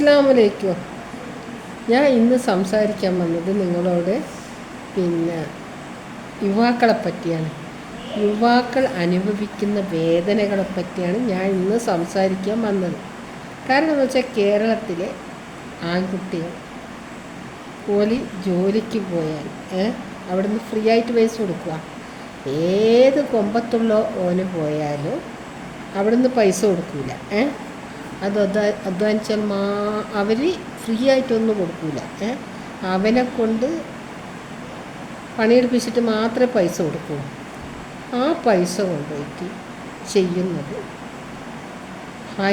അസ്സലാമു അലൈക്കും. ഞാൻ ഇന്ന് സംസാരിക്കാൻ വന്നത് നിങ്ങളോട് യുവാക്കളെ പറ്റിയാണ്. യുവാക്കൾ അനുഭവിക്കുന്ന വേദനകളെ പറ്റിയാണ് ഞാൻ ഇന്ന് സംസാരിക്കാൻ വന്നത്. കാരണം എന്ന് വെച്ചാൽ കേരളത്തിലെ ആൺകുട്ടികൾ പോലി ജോലിക്ക് പോയാൽ അവിടുന്ന് ഫ്രീ ആയിട്ട് പൈസ കൊടുക്കുക. ഏത് കൊമ്പത്തുള്ള ഓന് പോയാലും അവിടുന്ന് പൈസ കൊടുക്കില്ല. അത് അധ്വാനിച്ചാൽ അവർ ഫ്രീ ആയിട്ടൊന്നും കൊടുക്കില്ല. അവനെ കൊണ്ട് പണിയെടുപ്പിച്ചിട്ട് മാത്രമേ പൈസ കൊടുക്കൂ. ആ പൈസ കൊണ്ടുപോയിട്ട് ചെയ്യുന്നത്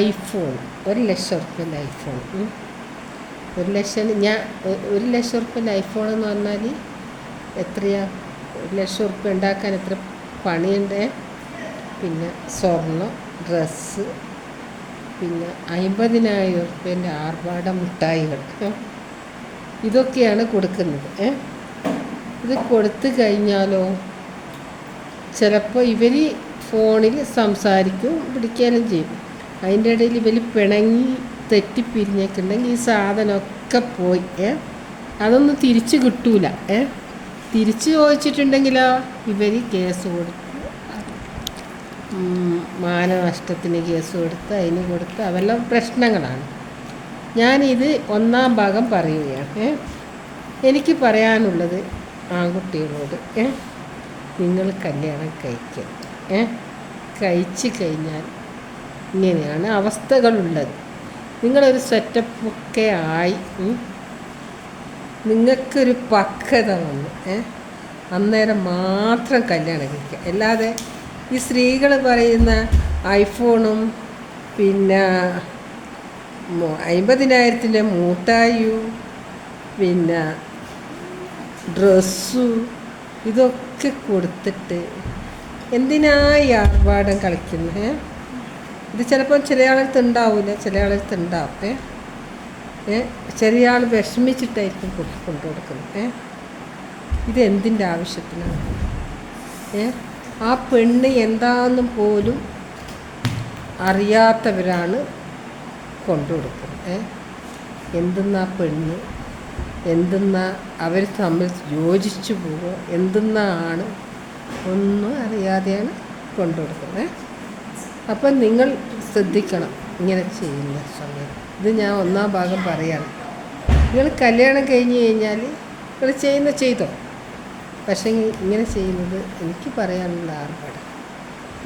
ഐഫോൺ, 1,00,000 റുപ്യൻ്റെ ഐഫോൺ. 1,00,000 റുപ്യൻ്റെ ഐഫോൺ എന്ന് പറഞ്ഞാൽ എത്രയാ? 1,00,000 റുപ്യ ഉണ്ടാക്കാൻ എത്ര പണിയുണ്ട്. പിന്നെ സ്വർണം, ഡ്രസ്സ്, പിന്നെ 50,000 റുപ്യൻ്റെ ആർഭാട മിഠായികൾ, ഇതൊക്കെയാണ് കൊടുക്കുന്നത്. ഇത് കൊടുത്തു കഴിഞ്ഞാലോ ചിലപ്പോൾ ഇവർ ഫോണിൽ സംസാരിക്കും, പിടിക്കാനും ചെയ്യും. അതിൻ്റെ ഇടയിൽ ഇവർ പിണങ്ങി തെറ്റിപ്പിരിഞ്ഞൊക്കെയുണ്ടെങ്കിൽ ഈ സാധനമൊക്കെ പോയി അതൊന്നും തിരിച്ച് കിട്ടൂല. തിരിച്ച് ചോദിച്ചിട്ടുണ്ടെങ്കിലോ ഇവർ കേസ് കൊടുത്ത്, മാനനഷ്ടത്തിന് കേസ് കൊടുത്ത്, അതിന് കൊടുത്ത്, അതെല്ലാം പ്രശ്നങ്ങളാണ്. ഞാനിത് ഒന്നാം ഭാഗം പറയുകയാണ്. എനിക്ക് പറയാനുള്ളത് ആൺകുട്ടികളോട്, നിങ്ങൾ കല്യാണം കഴിക്കുക. കഴിച്ച് കഴിഞ്ഞാൽ ഇങ്ങനെയാണ് അവസ്ഥകളുള്ളത്. നിങ്ങളൊരു സെറ്റപ്പൊക്കെ ആയി, നിങ്ങൾക്കൊരു പക്വത വന്നു അന്നേരം മാത്രം കല്യാണം കഴിക്കുക. അല്ലാതെ ഈ സ്ത്രീകൾ പറയുന്ന ഐഫോണും പിന്നെ 50,000-ൻ്റെ മൂട്ടായും പിന്നെ ഡ്രസ്സു ഇതൊക്കെ കൊടുത്തിട്ട് എന്തിനായി ആർഭാടം കളിക്കുന്നത്? ഇത് ചിലപ്പോൾ ചില ആളടുത്ത് ഉണ്ടാവില്ല, ചില ആളടുത്ത് ഉണ്ടാവും. ചെറിയ ആൾ വിഷമിച്ചിട്ടായിരിക്കും കൊണ്ടു കൊടുക്കുന്നത്. ഇതെന്തിൻ്റെ ആവശ്യത്തിനാണ്? ആ പെണ്ണ് എന്താണെന്നും പോലും അറിയാത്തവരാണ് കൊണ്ടു കൊടുക്കുന്നത്. എന്തെന്നാ പെണ്ണ്, എന്തെന്നാ അവർ തമ്മിൽ യോജിച്ചു പോവുക, എന്തെന്നാണ് ഒന്നും അറിയാതെയാണ് കൊണ്ടു കൊടുക്കുന്നത്. അപ്പം നിങ്ങൾ ശ്രദ്ധിക്കണം ഇങ്ങനെ ചെയ്യുന്ന സമയം. ഇത് ഞാൻ ഒന്നാം ഭാഗം പറയാണ്. നിങ്ങൾ കല്യാണം കഴിഞ്ഞ് കഴിഞ്ഞാൽ നിങ്ങൾ ചെയ്തോ. പക്ഷേ ഇങ്ങനെ ചെയ്യുന്നത് എനിക്ക് പറയാനുള്ള ആർഭാടം.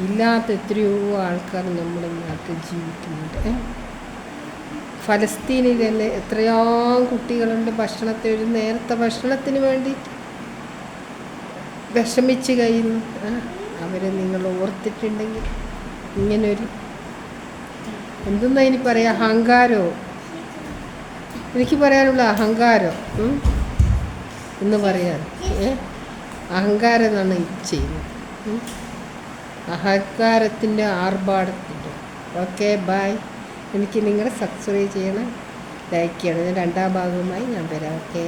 ഇല്ലാത്ത എത്രയോ ആൾക്കാർ നമ്മുടെ നാട്ടിൽ ജീവിക്കുന്നുണ്ട്. ഫലസ്തീനിൽ തന്നെ എത്രയോ കുട്ടികളുണ്ട് ഒരു നേരത്തെ ഭക്ഷണത്തിന് വേണ്ടി വിഷമിച്ച് കഴിയുന്നു. അവരെ നിങ്ങൾ ഓർത്തിട്ടുണ്ടെങ്കിൽ ഇങ്ങനൊരു എന്തെന്നാ ഇനി പറയാം, അഹങ്കാരമോ, എനിക്ക് പറയാനുള്ള അഹങ്കാരം എന്ന് പറയാൻ, അഹങ്കാരം എന്നാണ് ഇത് ചെയ്യുന്നത്. അഹങ്കാരത്തിൻ്റെ ആർഭാടത്തിൻ്റെ. Okay, bye. എനിക്ക് നിങ്ങൾ സബ്സ്ക്രൈബ് ചെയ്യണം, ലൈക്ക് ചെയ്യണം. ഞാൻ രണ്ടാം ഭാഗവുമായി ഞാൻ വരാം. ഓക്കെ.